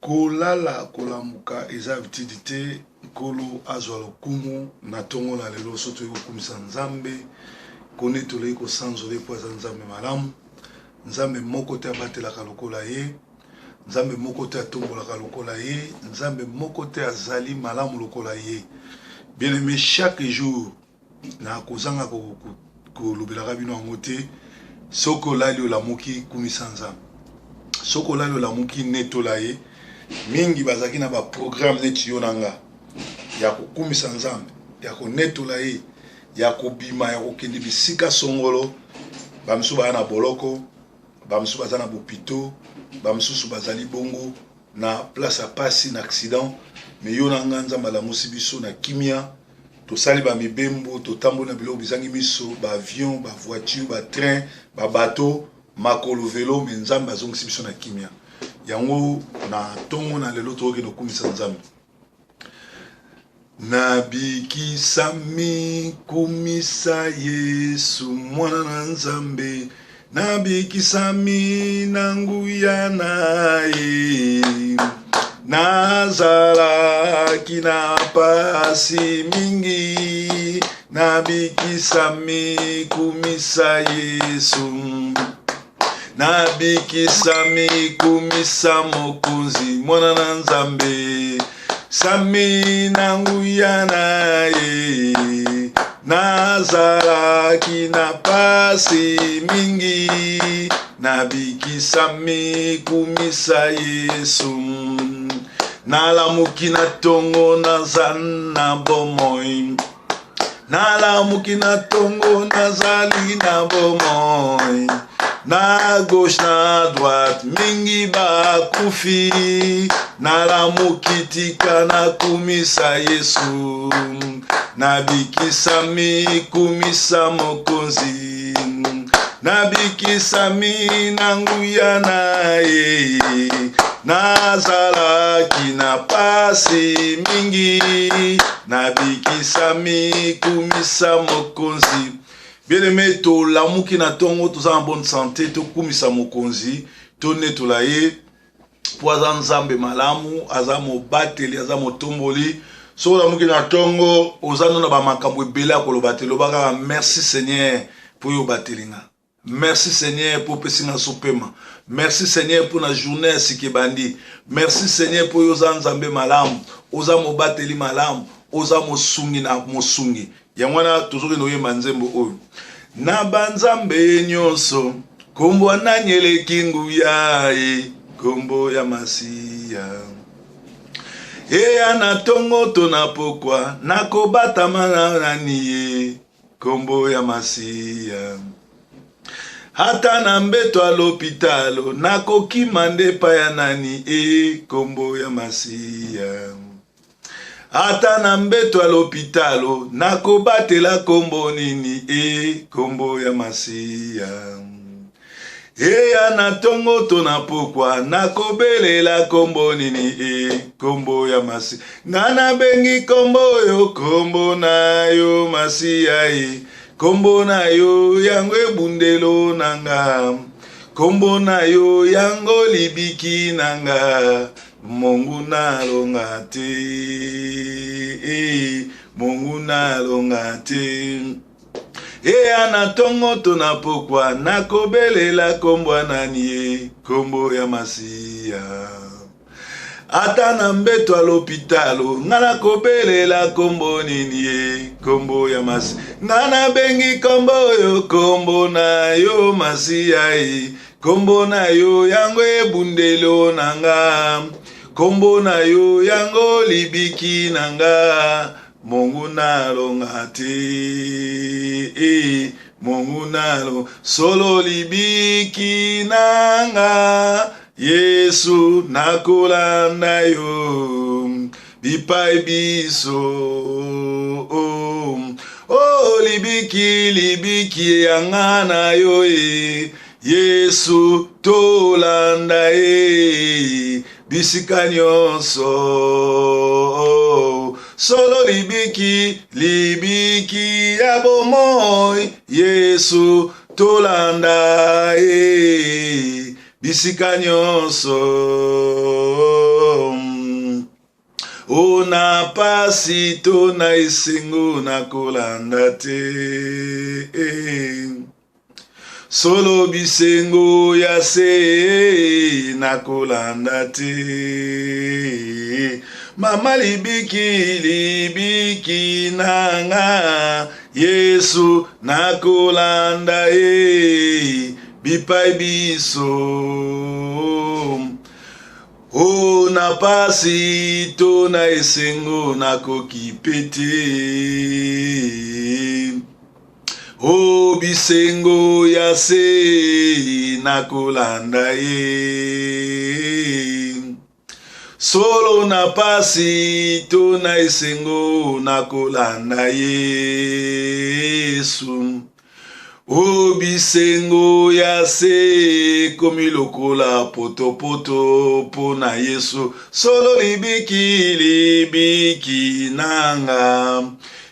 kolala kolamuka eza vitidite nkolo azwa lokumu na tongo na lelo soto yokumisa nzambe kone tolei kosanzola po aza nzambe malamu nzambe moko te abatelaka lokola ye nzambe moko te atombolaka lokola ye nzambe moko te azali malamu lokola ye. Bien aimé, chaque jour na kozanga kolobelaka bino yango te soki olali olamuki kumisa nzambe soki olali olamuki netola ye mingi bazaki na baprogramme neti yo na nga ya kokumisa nzambe ya konetola ye ya kobima ya kokende bisika songolo bamisusu baya na boloko bamisusu baza na bopito bamisusu bazali bongo na place ya pasi na accident me yo na nga nzambe alamusi biso na kimia tosali bamibembo totamboli na biloko bizangi miso baavion bavoiture batrain babateau makolo velo me nzambe azongisi biso na kimia yango na tongo na lelo tokokende kokumisa nzambe. Nabikisami kumisa Yesu mwana na nzambe nabikisami na nguya naye nazalaki na pasi mingi nabikisami kumisa Yesu nabikisami kumisa mokonzi mwana na nzambe sami na nguya naye nazalaki na pasi mingi nabikisami kumisa Yesu nalamuki na tongo nazana bomoi nalamuki na tongo nazali na bomoi na gauche na droite mingi bakufi nalamuki tika na kumisa Yesu nabikisami kumisa mokonzi nabikisami na nguya naye nazalaki na pasi mingi nabikisami kumisa mokonzi. Bien aimé, to lamuki na tongo toza en bonne santé to kumisa mokonzi to netola ye po aza nzambe malamu aza mobateli aza motomboli so lamuki na tongo oza nona bamakambo ebele akoloba te lobaka merci Seigneur pour yo batelinga merci Seigneur pour pesinga sopema merci Seigneur pour na journée sikebandi merci Seigneur pour yo za nzambe malamu oza mobateli malamu oza mosungi na mosungi yangwana tozoke noyemba nzembo oyo na banzambe nyonso kombo nanyeleki nguya kombo ya masiya eya na tongo to na pokwa nakobatama na nani ye kombo ya masiya hata na mbeto alopitalo nakokima ndepa ya nani kombo ya masiya ata na mbeto alopitalo nakobatela kombo nini kombo ya masiya eya na tongo to na pokwa nakobelela kombo nini kombo ya masiya ngana bengi kombo yo kombo na yo masiya kombo na yo yango ebundelo nanga kombo na yo yango libiki nanga Mungu nalonga te Mungu nalonga te na tongo to na pokwa nakobelela kombo nani kombo ya masiya ata na mbeto alopitalo ngana kobelela kombo nini kombo ya masiya ngana bengi kombo yo kombo na yo masiya kombo na yo yango ebundelo nanga kombo na yo yango libiki nanga Mungu nalonga te Mungu nalo solo libiki nanga Yesu nakolanda yo bipai biso libiki yanga na yo Yesu tolanda bisika nyonso solo libiki ya bomoi Yesu tolanda bisika nyonso na pasi to na esengo na kolanda te. Solo bisengo ya se na kolanda te. Mama libiki nanga Yesu na kolanda bipai biso. O na pasi to na esengo na kokipete. O bisengo ya se na kolanda Solo na pasi to na esengo na kolanda Yesu. O bisengo ya se komi lokola poto po na Yesu. Solo libiki nanga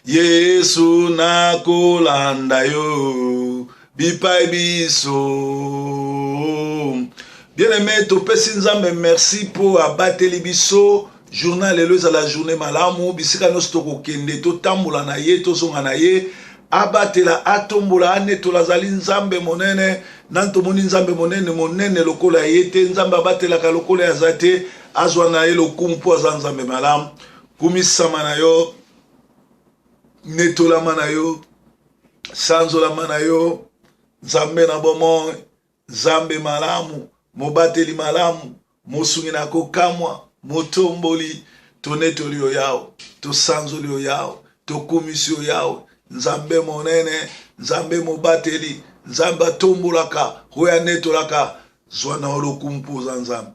Yesu na kolanda yo bipai biso. Bien-aimé, topesi nzambe merci pour abateli biso. Journal lelo à la journée malamu bisika nyonso tokokende totambola na ye tozonga na ye abatela atombola anetola zali nzambe monene nantomoni nzambe monene lokola ye te nzambe abatelaka lokola ya zate azwa na ye lokumu mpo aza nzambe malamu kumisama na yo netolama na yo sanzolama na yo nzambe na bomoi nzambe malamu mobateli malamu mosungi na kokamwa motomboli tonetoli yo yao tosanzoli yo yao tokumisi yo yao nzambe monene nzambe mobateli nzambe atombolaka oyo netolaka zwa na olokumpu za nzambe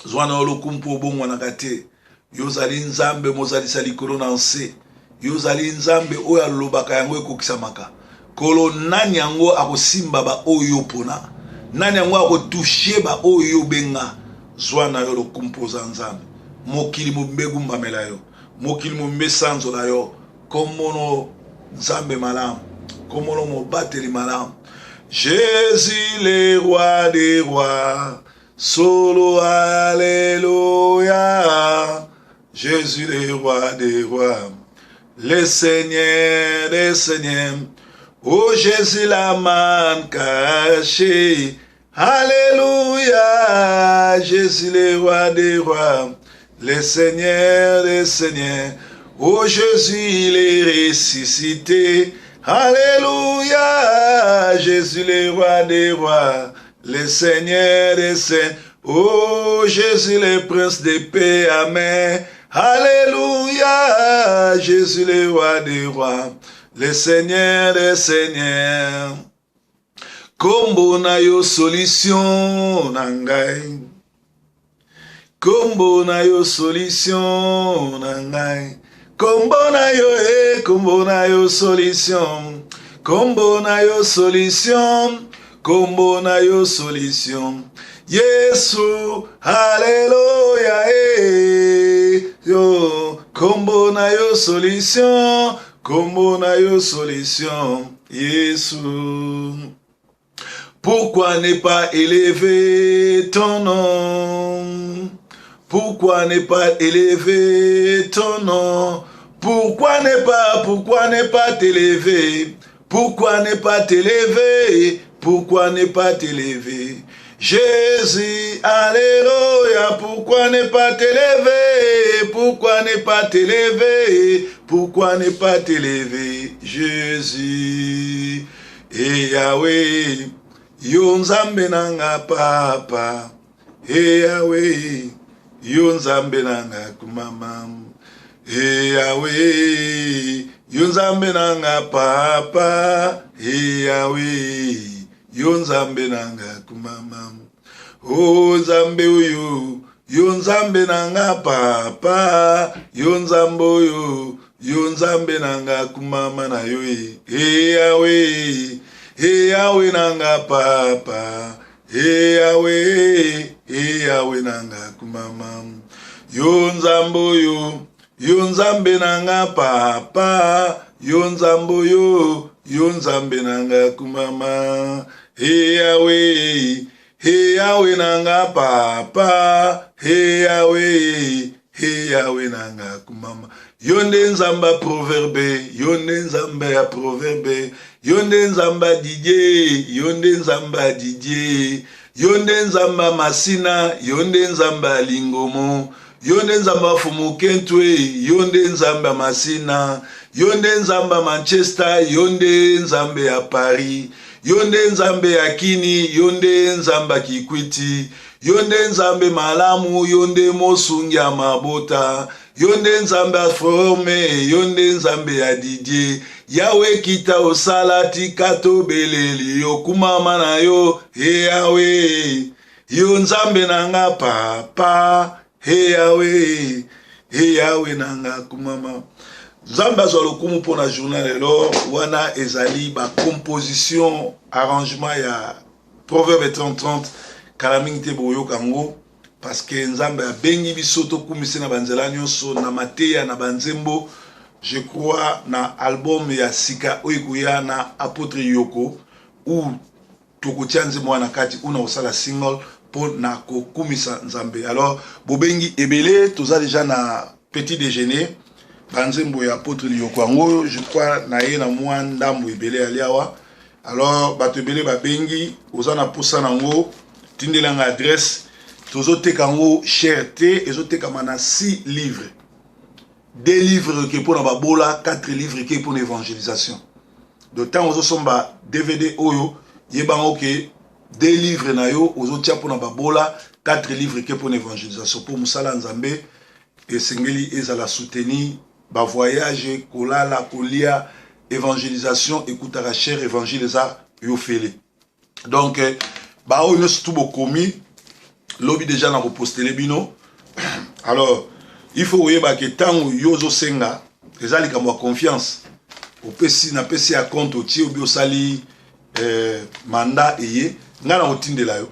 zwa na olokumpu obongwanaka te yo zali nzambe mozalisa likolo na nse yo zali nzambe oyo alobaka yango ekokisamaka kolo nani yango akosimba ba oyo pona nani yango akotushe ba oyo benga zwa na yo lokumpu za nzambe mokili mbegu mbamela yo mokili mbesanzo na yo komono nzambe malamu komono mobateli malamu. Jésus le roi des rois, solo alléluia. Jésus le roi des rois, le Seigneur des seigneurs. Oh Jésus la manne cachée, alléluia. Jésus le roi des rois, le Seigneur des seigneurs. Oh Jésus il est ressuscité, alléluia. Jésus le roi des rois, le Seigneur des saints. Oh Jésus le prince de paix, amen. Alléluia. Jésus le roi des rois, le Seigneur des seigneurs. Kombo na yo solution nangai. Kombo na yo solution nangai. Kombo na yo solution. Kombo na yo solution. Kombo na yo solution. Yesu, alléluia, yo. Kombo na yo solution. Kombo na yo solution. Yesu. Pourquoi ne pas élever ton nom? Pourquoi ne pas élever ton nom? Pourquoi ne pas t'élever? Pourquoi ne pas t'élever? Pourquoi ne pas t'élever? Jésus, alléluia, pourquoi ne pas t'élever? Pourquoi ne pas t'élever? Pourquoi ne pas t'élever? Jésus, et Yahweh, yo nzambe nanga papa, et Yahweh, yo nzambe nanga kumama, et Yahweh, yo nzambe nanga papa, et Yahweh, yo nzambe nanga kumama. O nzambe uyu, yo nzambe nanga papa, yo nzambe uyu, yo nzambe nanga kumama na yo. E Yahweh nanga papa, e Yahweh nanga kumama. Yo nzambe uyu, yo nzambe nanga papa, yo nzambe uyu, yo nzambe nanga kumama. E Yahweh nanga papa, e He Yahweh nanga kumama. Yonde nzamba proverbe, yonde nzamba ya proverbe, yonde nzamba Didier, yonde nzamba Didier, yonde nzamba Masina, yonde nzamba Lingomo, yonde nzamba Fumukentwe, yonde nzamba Masina, yonde nzamba Manchester, yonde nzambe ya Paris, yonde nzambe ya Kini, yonde nzamba Kikwiti, yonde nzambe malamu, yonde mosungi ya mabota, yonde nzambe aforme, yonde nzambe ya Didier, Yawe kita osala tika tobeleli yo kumama na yo, he Yawe, yo nzambe nanga papa, he Yawe nanga kumama. Nzambe azwa lokumu pona journal lelo, wana ezali ba composition, arrangement ya Proverbe 30-30, kalamingi te boyo kango, parce que nzambe a bengi bisoto kumise na banzela nyonso, na mateya na banzembo, je crois na album ya Sika Oikuya na Apôtre Yoko, ou tokotia nzembo wana kati, ou na osala single, pour na kokumisa nzambe. Alors, bobengi ebele, toza déjà na petit déjeuner, banzembo ya Apôtre Yoko ango, je crois na ye na mwa ndambo ebele aliawa. Alors, bato ebele babengi, oza na posa nango, tindelanga adresse, tozo tekango cherté, ezo tekamana 6 livres. 2 livres qui pour na babola, 4 livres qui pour l'évangélisation. D'autant ozo somba DVD oyo, yebango ke 2 livres na yo, ozo tia pour na babola, 4 livres qui pour l'évangélisation. Pour musala nzambe, et sengeli ezala soutenir, ba voyage, kolala, kolia, évangélisation, écoutara cher, évangélisa, yo fele. Donc, bah, on est tout beau commis, lobby déjà n'a reposté les bino. Alors, il faut voir que tant que yozo senga, les alliés qui ont confiance, au PC na PC à compte au tio bio sali mandat eye, ngana otinde la yo.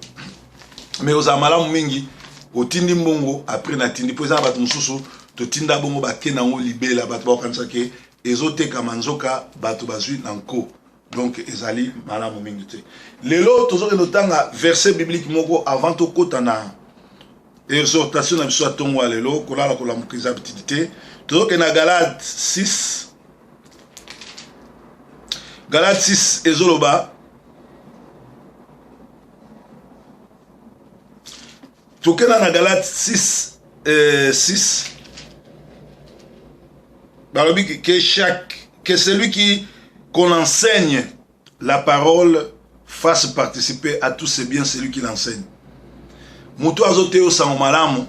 Mais aux amala mingi, otindi mbongo après na tindi pour ça bat mususu, to tinda bongo ba kena ngo libela bat ba kanisa ke ezote kamanzoka batu bazui nanko. Donc ezali malamu mingi te. Lelo tozo notanga verset biblique moko avant to kota na exhortation na biso atongo lelo kolala kola mukiza bitité. Tozo ke na Galate 6. Galate 6 ezoloba. Tokena na Galate 6 6. Balobi que celui qu'on enseigne la parole fasse participer à tous ces biens celui qui l'enseigne. Mutu azote yo sango malamu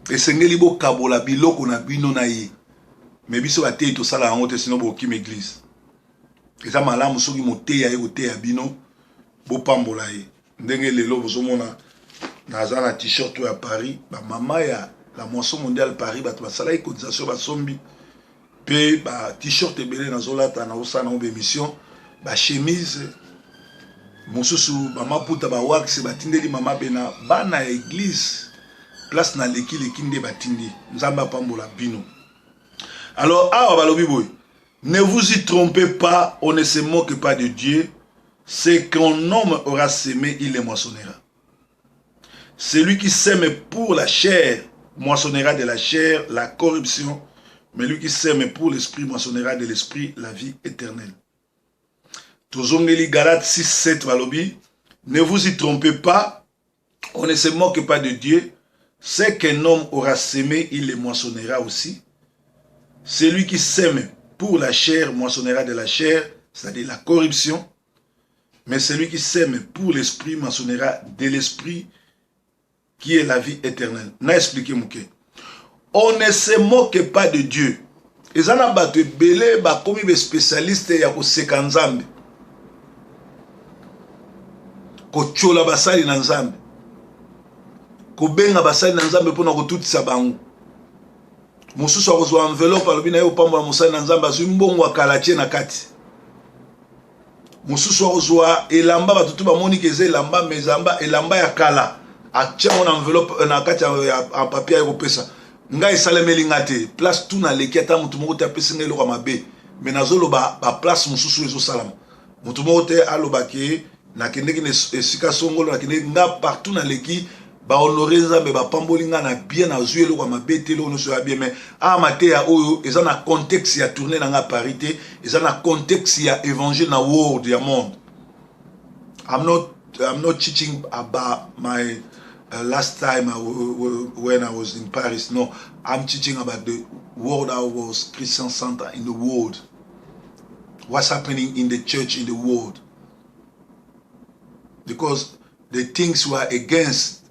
esengeli bo kabola biloko na bino na ye. Mais biso batei to sala yango te sino bo kim église. Eza malamu soki moteya ye oteya bino bo pambola ye. Ndenge lelo bozomona naza na t-shirt ya Paris, ba mama ya la moisson mondiale Paris bato basala cotisation basombi. Pe ba t-shirt ebele na zolata na osana obe émission, ba chemise mosusu ba maputa ba wax batindeli mama bena bana ya église place na leki nde batindi nzamba pambola bino. Alors awa balobi boy, ne vous y trompez pas, on ne se moque pas de Dieu, c'est qu'un homme aura semé, il le moissonnera. Celui qui sème pour la chair moissonnera de la chair la corruption, mais lui qui sème pour l'esprit moissonnera de l'esprit la vie éternelle. Tozongeli Galates 6, 7 Valobi, ne vous y trompez pas, on ne se moque pas de Dieu, c'est qu'un homme aura semé, il le moissonnera aussi. Celui qui sème pour la chair moissonnera de la chair, c'est-à-dire la corruption, mais celui qui sème pour l'esprit moissonnera de l'esprit qui est la vie éternelle. N'a expliqué Mouké. On ne se moque pas de Dieu. Et ça n'a pas de belé, comme les spécialistes, il y a ko sekanzambe. Ko chola basali na nzambe. Ko benga basali na nzambe pona ko tutisa bango. Mususu akozwa enveloppe alobi na yo pamba musali na nzambe azwi mbongo akalatie na kati. Mususu akozwa elamba batutu bamoni keze elamba mezamba elamba ya kala. Atia mon enveloppe na kati ya papier ya pesa. Nga esalemeli ngate place tout na leki ata mutu moko te apesi ngelo kwa mabe. Mais nazolo ba place mususu ezo salama. Mutu moko te aloba ke na kendeki ne esika songolo na kendeki nga partout na leki ba honorer nzambe ba pambolinga na bien na zuelo kwa mabetelo no so ya bien mais a maté ya oyo eza na contexte ya tourner na nga parité eza na contexte ya évangile na world ya monde. I'm not teaching about my last time when I was in Paris. No, I'm teaching about the world. I was Christian center in the world. What's happening in the church in the world? Because the things we are against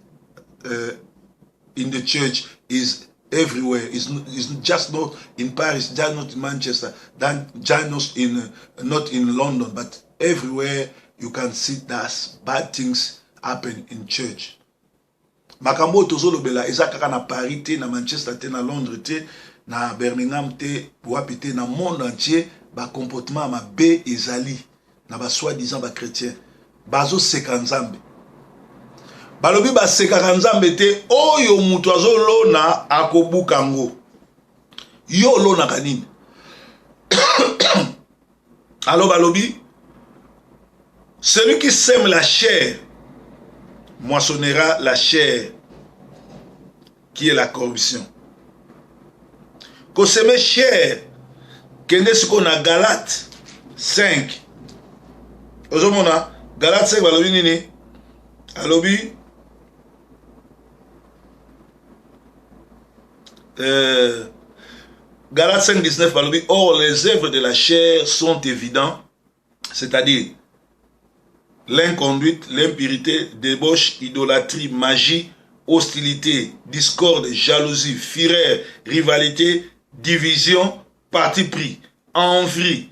in the church is everywhere. It's just not in Paris, just not in Manchester, just not in London, but everywhere you can see that bad things happen in church. Makambo tozolo bela eza kaka na Paris te, na Manchester te, na Londres te, na Birmingham te, wapi te, na monde entier ba comportement ma be ezali na ba soi-disant ba chrétien. Bazo seka nzambe. Balobi ba seka nzambe te oyo mutu azolo na akobuka ngo. Yo lo na kanini. Alors balobi celui qui sème la chair moissonnera la chair qui est la corruption. Ko sème chair kende siko na Galate 5. Ozomona Galate 5 balobi nini? Alobi Galate 5, 19 balobi or les œuvres de la chair sont évidentes, c'est-à-dire l'inconduite, l'impurité, débauche, idolâtrie, magie, hostilité, discorde, jalousie, fureur, rivalité, division, parti pris, envie,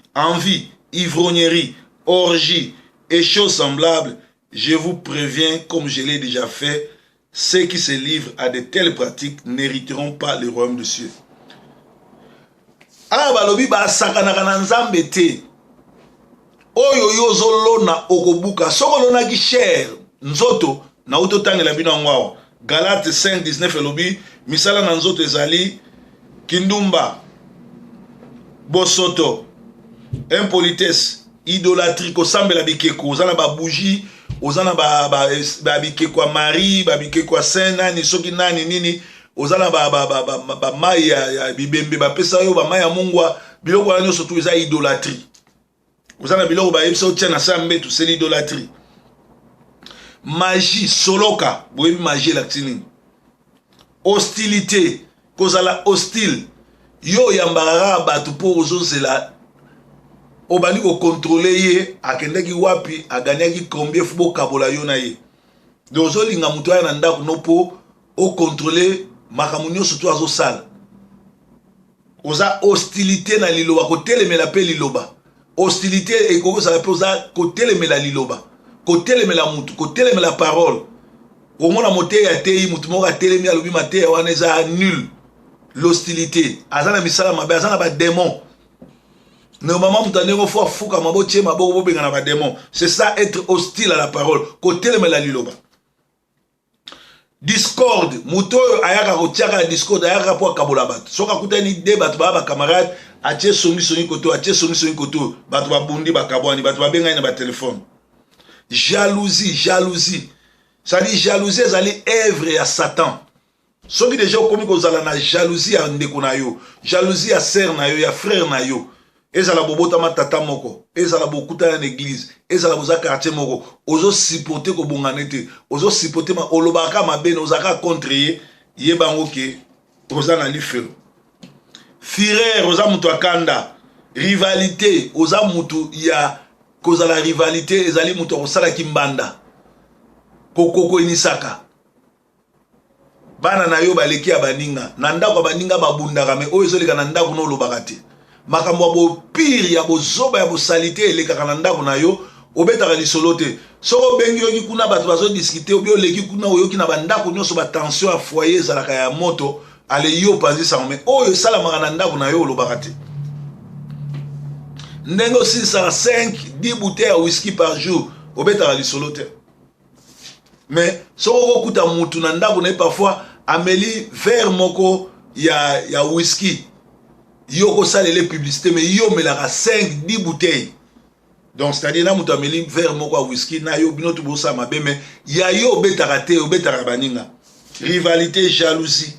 ivrognerie, orgie et choses semblables. Je vous préviens, comme je l'ai déjà fait, ceux qui se livrent à de telles pratiques n'hériteront pas le royaume de Dieu. Ah, balobi ba sakana kana nzambe te. Oyo yozolo na okobuka soko lona ki cher nzoto na utotangela bino ngwao. Galate 5:19 elobi misala na nzoto ezali kindumba, bosoto, impolitesse, idolâtrie, kosambela bikeko, ozana ba bougie, ozana ba bikeko ya Marie, ba bikeko ya Saint nani soki nani nini, ozana ba mai ya bibembe ba pesa yo ba mai ya mungwa, biloko wana nyonso tu eza idolâtrie. Ozana biloko ba yebisa otia na sambe tu c'est l'idolâtrie. Magie soloka, boyebi magie la tini. Hostilité, kozala hostile. Yo yambara batu po ozozela obali ko contrôler ye akendaki wapi aganyaki combien fubo kabola yo na ye. Dozo linga mutu ya na ndako no po o contrôler makamu nyonso to azosala. Oza hostilité na liloba ko telemela pe liloba. Hostilité et koko ça oza ko telemela liloba. Ko telemela mutu, ko telemela parole. Au moins la moté ya tei mutu mo ka telemi alobi mate ya wana eza nul. L'hostilité, azana misala mabe, azana ba démon. Normalement, mutanengo faut fuka mabo tie mabo bo benga na ba démon. C'est ça être hostile à la parole. Côté le mela liloba. Discorde, muto ayaka kotiaka discorde ayaka po kabola bat. Soka kutani débat ba camarade, atie songi koto, atie songi koto, bat ba bundi ba kabwani, bat ba benga na ba téléphone. Jalousie. Ça dit jalousie, ça dit œuvre à Satan. Ceux qui déjà comme kozala na jalousie à ndeko na yo, jalousie à sœur na yo, ya frère na yo. Ezala bobota matata moko, ezala bokuta na église, ezala boza quartier moko, ozo supporter ko bonganete, ozo supporter ma olobaka mabene ozaka contre ye bango ke oza na lifelo. Fureur oza mutu akanda, rivalité oza mutu ya kozala rivalité ezali mutu osala kimbanda. Kokoko inisaka. Bana na yo baleki ya baninga na ndako baninga babundaka me oyo ezoleka na ndako no lobaka te makambo bo pire ya bozoba ya bosalite eleka na ndako na yo obetaka lisolo te soko bengi yoki kuna bato bazo discuter obi oleki kuna oyoki na bandako nyonso ba tension ya foyer ezalaka ya moto ale yo panzisa me oyo esalamaka na ndako na yo lobaka te ndenge osisa 5-10 bouteilles ya whisky par jour obetaka lisolo te. Mais soko kuta mutu na ndako na parfois ameli verre moko ya whisky yo ko salele publicité mais yo melaka 5-10 bouteilles donc c'est-à-dire na mutu ameli verre moko ya whisky na yo bino tu bosa mabe mais ya yo betaka te obetaka baninga rivalité, jalousie.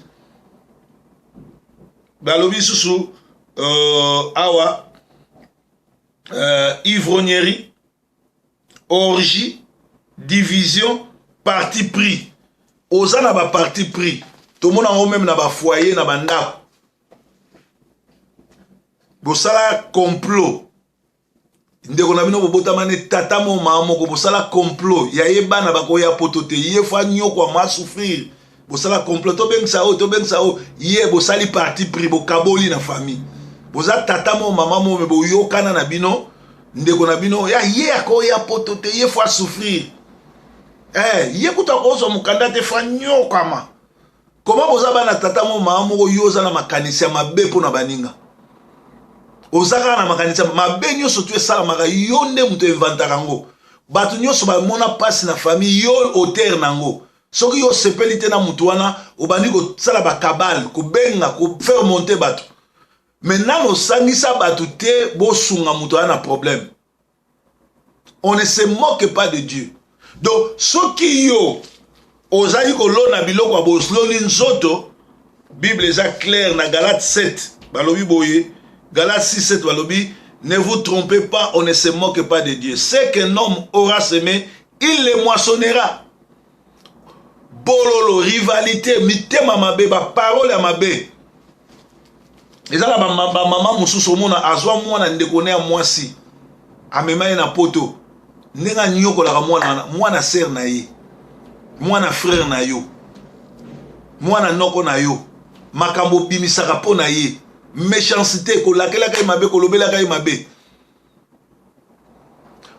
Balobi susu awa ivrognerie, orgie, division, parti pris. Oza na ba parti pris. Tout le monde en même na ba foyer na ba ndako. Bosala complot. Ndeko na bino bobota mane tata mo mama ko bosala complot. Ya yeba na bako ya potote. Ye fa nyoko ma souffrir. Bosala complot to bengsa o ye bosali parti pris bo kaboli na famille. Boza tata mo mama mo me bo yokana na bino. Ndeko na bino ya ye ako ya potote ye fa souffrir. Ye kuta ko so mukanda te fa nyoko ama. Comment boza bana tata mo mama mo yoza na makanisi mabe po na baninga. Ozaka na makanisa mabe nyonso tu esala maka yo nde muto inventaka ngo batu nyonso ba mona passe na famille yo auteur nango soki yo sepeli te na mutu wana obandi ko sala ba kabal ko benga ko faire monter batu maintenant osangisa batu te bosunga mutu wana problème. On ne se moque pas de Dieu. Donc soki yo ozali ko lona biloko bosloni nzoto Bible est claire na Galates 7 balobi boye Galates 6, 7, Walobi, ne vous trompez pas, on ne se moque pas de Dieu. Ce qu'un homme aura semé, il le moissonnera. Bololo, rivalité, mitema mabe, ba parole à mabe. Et ça, la maman mususu mona azwa mwana ndekone ya mwasi. Amema na poto. Nenga nyoko la mwana sœur na ye. Mwana frère na yo. Mwana noko na yo. Makambo bimisaka po na ye. Méchanceté ko lakela kay mabe ko lobela kay mabe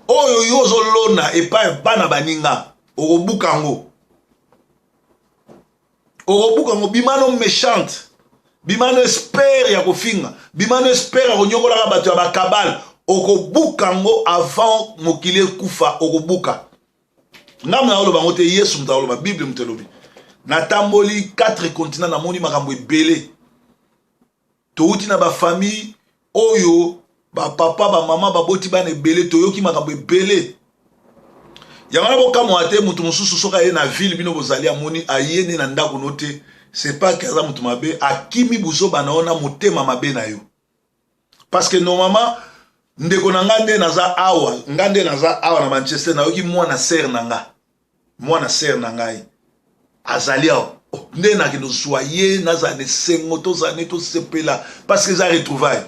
oyo yozo lona e pa bana baninga okobukango bimano méchante bimano espère ya kofinga bimano espère konyokola ka bato ya bakabal okobukango avant mokile kufa okobuka ngamna oloba ngote Yesu mtaloba Bible mtelobi natamboli 4 continents na moni makambo ebele touti na ba famille oyo ba papa ba mama ba boti bana ebele toyoki makambo ebele yangana bokamwa te mutu mususu soka ye na ville bino bozali amoni ayene na ndako note c'est pas kaza mutu mabe akimi buzo banaona mutema mabe na yo parce que normalement ndeko na ngande naza awa na Manchester na yoki mwana sœur na ngai azali awa nde na kino soye nazane sengo to zane to sepela parce que za retrouvaille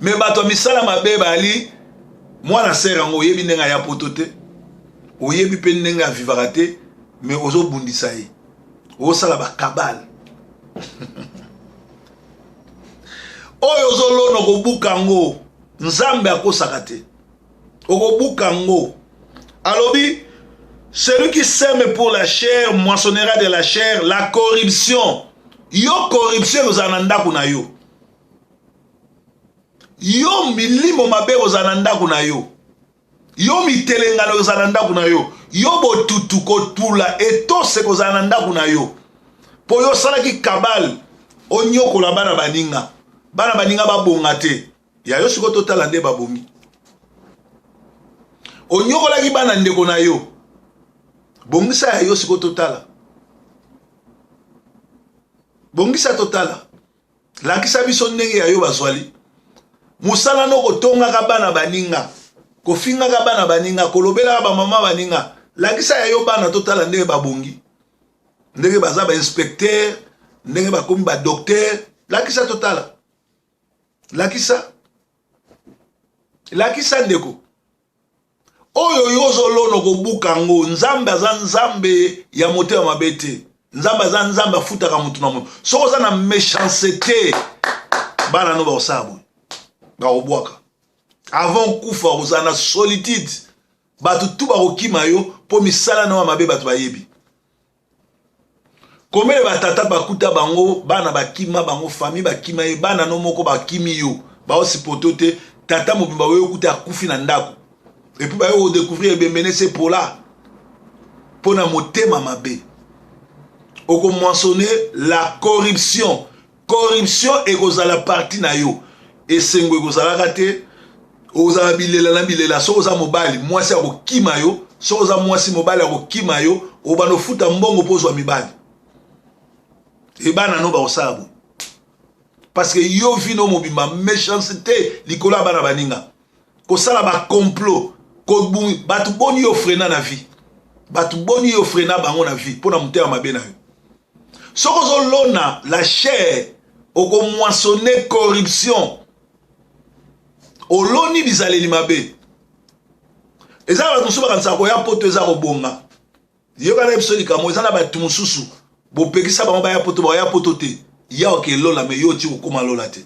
mais bato misala mabe bali mwana sœur ngo yebi ndenga ya potote oyebi pe ndenga vivara te mais ozo bundisa ye osala ba kabal oyo ozo lono ko bukango nzambe akosaka te okobukango alobi. Celui qui sème pour la chair moissonnera de la chair la corruption. Yo corruption ozananda kuna yo. Yo milimo mabe ozananda kuna yo. Yo mitelengano ozananda kuna yo. Yo botutu kotula etose kozananda kuna yo. Po yo salaki kabal onyoko la bana baninga. Bana baninga babonga te. Ya yo siko totala nde babongi. Onyoko laki bana ndeko na yo. Bongisa ya yo siko totala. Bongisa totala. Lakisa biso ndenge ya yo bazwali. Musala no kotonga ka bana baninga. Kofinga ka bana baninga. Kolobela ka ba mama baninga. Lakisa ya yo bana totala ndenge babongi. Ndenge baza ba inspecteur. Ndenge bakomi ba docteur. Lakisa totala. Lakisa ndeko. Oyo yozo lono kobukango nzambe aza nzambe ya motema mabete nzambe aza nzambe afutaka mutu na mutu soko za na méchanceté bana no ba osabo ba obwaka avant kufa ozana solitude batu tu ba kokima yo po misala no mabe batu bayebi komele batata bakuta bango bana bakima bango famille bakima ye bana no moko bakimi yo ba osipotote tata mobimba we okuta akufi na ndako. Et puis, vous découvrir et c'est pour là. Pour na motema mabe. Oko mentionner la corruption. Corruption et la partie na yo. Et c'est ngo kozala kate. Oza bilela na bilela so oza mobali. Moi c'est ko kima yo. So oza moi si mobali ko kima yo. obano futa mbongo pozwa mibali et bana no ba osabu parce que yo vino mobimba méchanceté likola bana baninga ko sala ba complot ko bumi batu boni yo frena na vie batu boni yo frena bango na vie pona mutema mabe na yo soko zo lona la chair oko moissonner corruption oloni bizaleli mabe eza ba musuba kanisa ko ya poto eza ko bonga yo kana episode kamo eza na ba tumususu bo pekisa bango ba ya poto te ya oke lola me yo ti ko koma lola te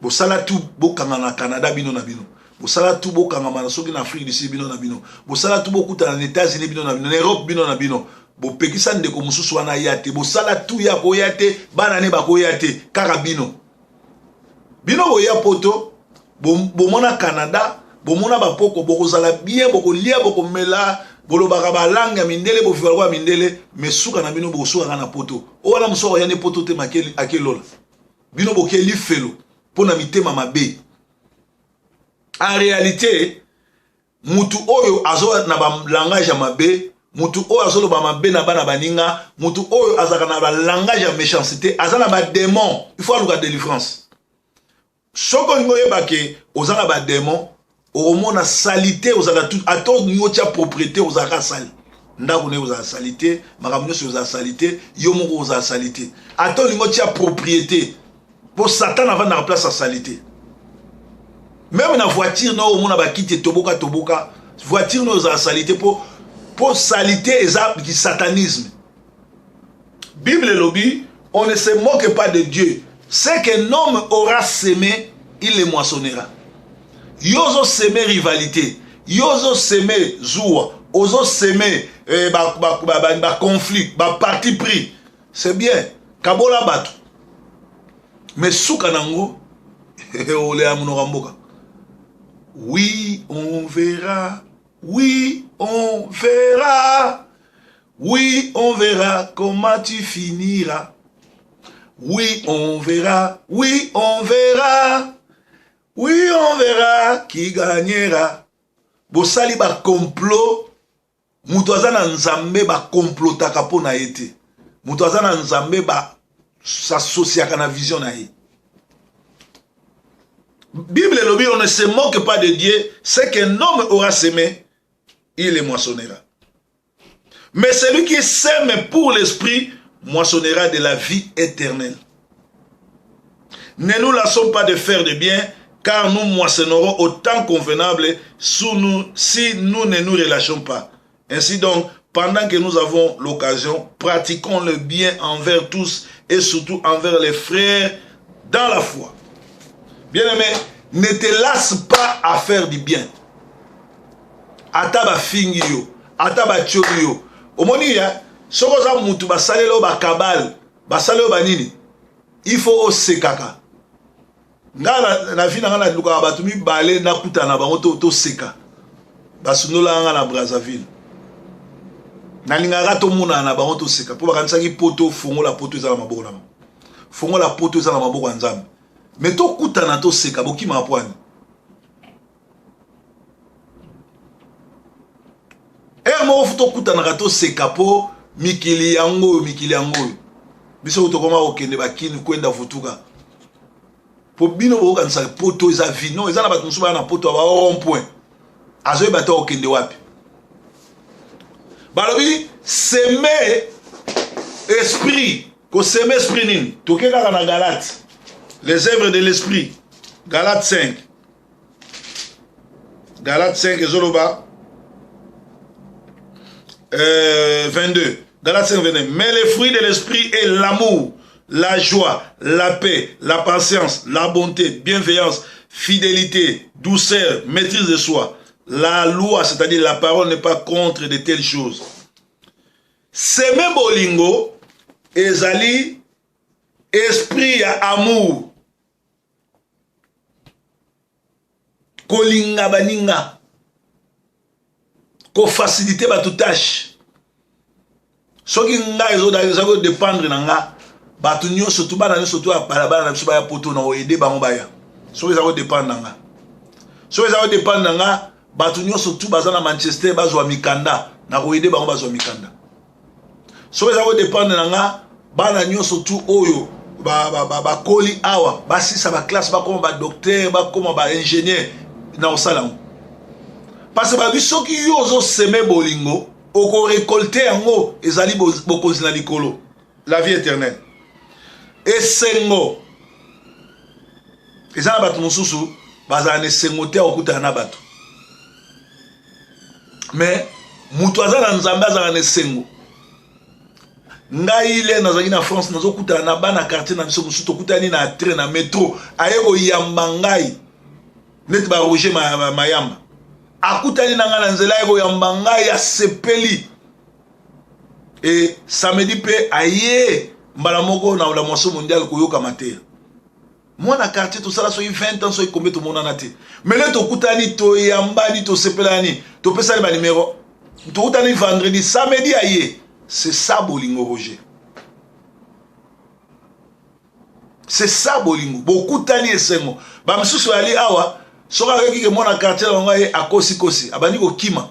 bo sala tu bo kanga na Canada bino na bino bo sala tu bo kanga na soki na Afrique du Sud bino na bino bo sala tu bo kuta na États-Unis bino na bino na Europe bino na bino bo pekisa ndeko mususu wana ya te bo sala tu ya ko ya te bana ne ba ko ya te kaka bino bo ya poto bo mona Canada bo mona ba poko bo ko sala bien bo ko lia bo ko mela bolo bakaba langa mindele bo fiwa kwa mindele mesuka na bino bo suka na poto o wana muso ya ne poto te makeli akelola bino bo keli felo pona mitema mabe en réalité mutu oyo azo na ba langage ya mabe mutu oyo azo ba mabe na bana baninga mutu oyo azaka na ba langage ya méchanceté azana ba démon il faut aluka délivrance soko ngo yebake ozana ba démon au mona salité aux ala tout attend nous tia propriété aux ala sali ndako ne aux ala salité makamno sur aux ala salité yo moko aux ala salité attend nous tia propriété pour Satan avant na place à salité même na voiture no au mona ba kite toboka voiture no aux ala salité pour salité et qui satanisme Bible lobby on ne se moque pas de Dieu c'est qu'un homme aura semé il le moissonnera. Yozo semer rivalité, yozo semer zoua, ozo semer conflit, parti pris. C'est bien. Kabola batu. Mais soukanango, ole amunoramboka. Oui, on verra. Oui, on verra. Oui, on verra comment tu finiras. Oui, on verra. Oui, on verra. Oui, on verra qui gagnera. Bosali ba complot. Mutuazana nzambe ba complotaka po na ete. Mutuazana nzambe ba s'associaka na vision na ye. Bible lobi on ne se moque pas de Dieu, c'est qu'un homme aura semé, il les moissonnera. Mais celui qui sème pour l'esprit moissonnera de la vie éternelle. Ne nous lassons pas de faire de bien, car nous moissonnerons au temps convenable si nous ne nous relâchons pas. Ainsi donc, pendant que nous avons l'occasion, pratiquons le bien envers tous et surtout envers les frères dans la foi. Bien-aimé, ne te lasse pas à faire du bien. Ataba fingiyo, ataba choriyo. Omoni ya, soko za mutu basalelo ba kabal, basalelo ba nini. Il faut osekaka. Nga na fina nga na luka batu mi bale na kuta na bango to seka. Basunola nga na Brazzaville. Na lingara to muna na bango to seka. Po bakanisa ki poto fongo la poto ezala maboko na. Fongo la poto ezala maboko ya Nzambe. Mais to kuta na to seka boki ma poani. Mo futo kuta na to seka po mikili yango. Biso to koma okende bakini kwenda futuka. Po bino bo kanisa poto eza vie non eza na batu musuba na poto ba rond point. Azoye bato okende wapi. Balobi semer esprit, ko semer esprit nini. Toke kaka na Galates. Les œuvres de l'esprit. Galates 5. Galates 5 ezoloba 22. Galates 5, 22. Mais les fruits de l'esprit est l'amour, la joie, la paix, la patience, la bonté, bienveillance, fidélité, douceur, maîtrise de soi. La loi, c'est-à-dire la parole, n'est pas contre de telles choses. Seme bolingo, ezali, esprit à amour. Kolinga baninga. Ko faciliter ba tout tâche. Soki nga ezo dépendre na nga. Batu nyo surtout bana nyo surtout balabala na biso ba ya poto na o aider bango baya. Soki ezo dépendre na nga. Soki ezo dépendre na nga batu nyonso tu baza na Manchester bazwa mikanda na koyede bango bazwa mikanda so eza ko dépendre na nga bana nyonso tu oyo bakoli awa basisa baklasse bakoma badocteur bakoma baingénieur na osala ngo parce que babi soki yo ozoseme bolingo okorekolte yango ezali bokonzi na likolo la vie éternelle esengo eza na bato mosusu bazala na esengo te okutana na bato mais mutu aza na nzambe azala na esengo ngai ile nazalaki na France nazokutana na bana quartier na biso mosusu tokutani na train na métro aye koyamba ngai neti ba Roger Mayamba akutani na nga na nzela aye koyamba ngai asepeli et samedi pe aye mbala moko na la moisson mondiale koyoka mateya mwana quartier tosala soki 20 ans soki combien tomonana te mais le tokutani toyambani tosepelani topesani banimero tokutani vendredi samedi aye. C'est ça bolingo Roger. C'est ça bolingo. Beaucoup tani esengo. Ba msusu ali awa soka reki ke mona quartier nga ye akosi kosi. Abandi ko kima.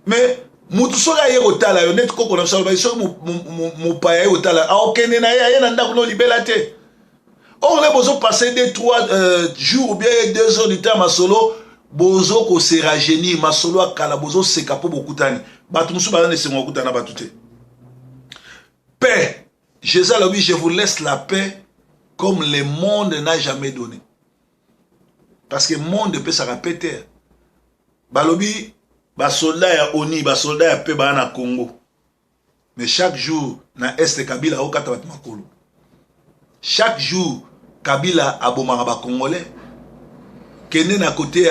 Mais mutu soka ye otala yo net koko na so ba so mo pa ye otala. A okende na ye na ndako no libela te. On les bozo passer 2-3 jours ou bien 2 heures du temps à solo. Bozo ko se rajeunir masolo akala bozo seka po bokutani batu musu bazane sengo kutana batu te paix Jésus a dit je vous laisse la paix comme le monde n'a jamais donné parce que le monde peut se répéter balobi ba soldat ya oni ba soldat ya paix ba na Congo mais chaque jour na est Kabila okata batu makolo chaque jour Kabila abomaka ba congolais kende na côté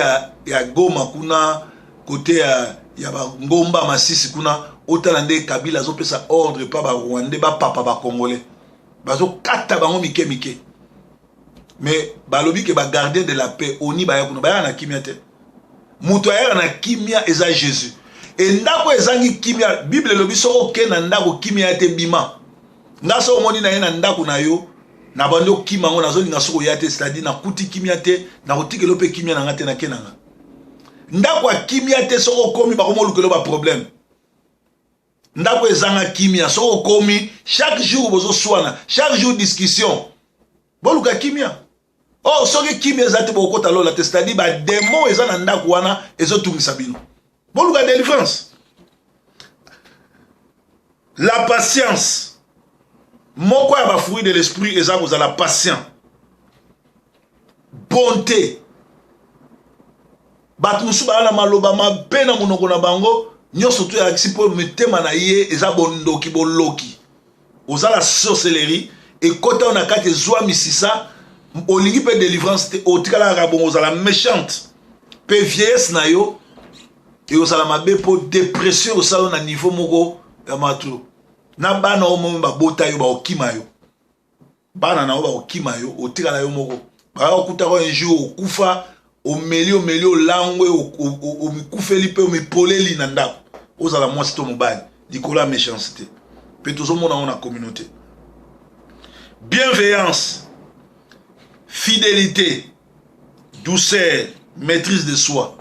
ya Goma kuna côté ya Ngomba Masisi kuna otala nde Kabila zo pesa ordre pa ba Rwandais ba papa ba congolais bazo kata bango mike mais balobi ke ba gardien de la paix oni ba yakuna ba na kimia te muto ya na kimia eza Jésus et ndako ezangi kimia Bible lobi soko ke na ndako kimia te bima ngaso omoni na ye na ndako na yo na bando kima ngo nazolinga soko yate c'est-à-dire na kuti kimia te na kotikelo pe kimia na ngate na kenanga ndako kimia te soko komi ba komo lukelo ba problème ndako ezanga kimia soko komi chaque jour bozo swana chaque jour discussion boluka kimia oh soki kimia ezate bokota lola te c'est-à-dire ba démon ezana ndako wana ezotungisa bino boluka délivrance la patience moko ya ba fruit de l'esprit eza kozala patient bonté batu musu bana maloba mabe na monoko na bango nyonso to ya sipo metema na ye eza bondoki boloki ozala sorcellerie ekota na kati zwa misisa olingi pe délivrance te otikala ka bongo ozala méchante pe vieillesse na yo et ozala mabe po dépression osala na niveau moko ya matu na bana omo ba bota yo ba okima yo bana na ba okima yo otikala yo moko ba okuta ko un jour okufa omelio langwe omikufeli pe omipoleli na ndako ozala mwasi to mobali likolo ya méchanceté pe tozomona ona communauté bienveillance fidélité douceur maîtrise de soi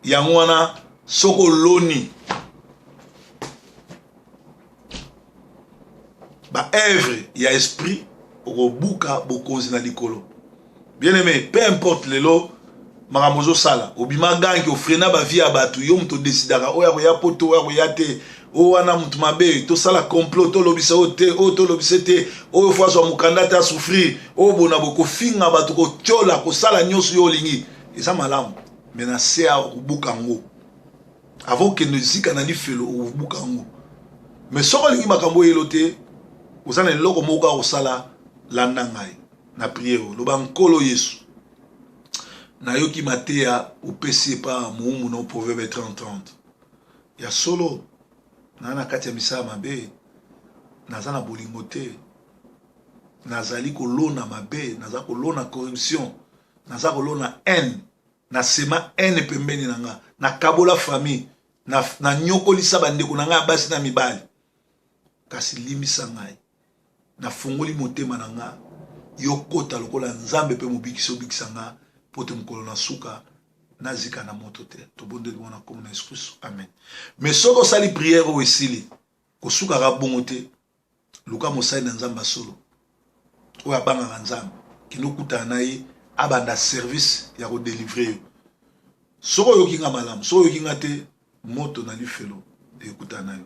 yango wana soko loni ba œuvre ya esprit okobuka bokonzi na likolo bien aimé peu importe lelo maramozo sala obima gangi ofrena ba vie abatu yo mto décidera oya ko ya poto oya ko yate o wana mtu mabe to sala complot to lobisa ote o to lobisete o fois so mukandata a souffrir o bona boko finga batu ko tchola ko sala nyoso yo lingi eza malamu mena sea obuka ngo avant que ne zika na ni felo obuka ngo mais soko lingi makambo yelote ozana loko moka osala landa ngai na prière loba nkolo Yesu na yoki matea upesi pa muumu no proverbe 30-30 ya solo na kati ya misala mabe nazana bolingo te nazali kolona mabe nazali kolona corruption nazali kolona haine na sema haine pembeni nanga na kabola famille na nyokolisa bandeko nanga basi na mibali kasi limisa ngai na fungoli motema nanga yokota lokola nzambe pe mobikisa obikisa nga pote mukolo na suka nazika na moto te tobondeli mona komona Yesu Kristo amen. Mais soko sali prière o esili kosukaka bongo te luka mosali na nzamba solo oyo abangaka nzambe kinokutana na ye abanda service ya kodélivre yo soko oyokinga malamu soko oyokinga te moto na lifelo ekutana na yo.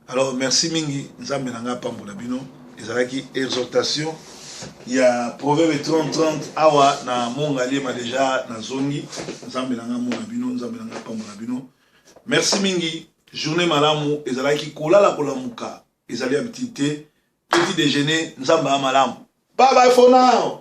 Alors merci mingi nzambe na nga pambola bino ezalaki exhortation ya proverbe 30-30 awa na mongalema deja na zongi nzambe na nga mona bino nzambe na nga pambola bino. Merci mingi journée malamu ezalaki kolala kolamuka ezali habitude petit déjeuner nzamba malamu. Bye bye for now.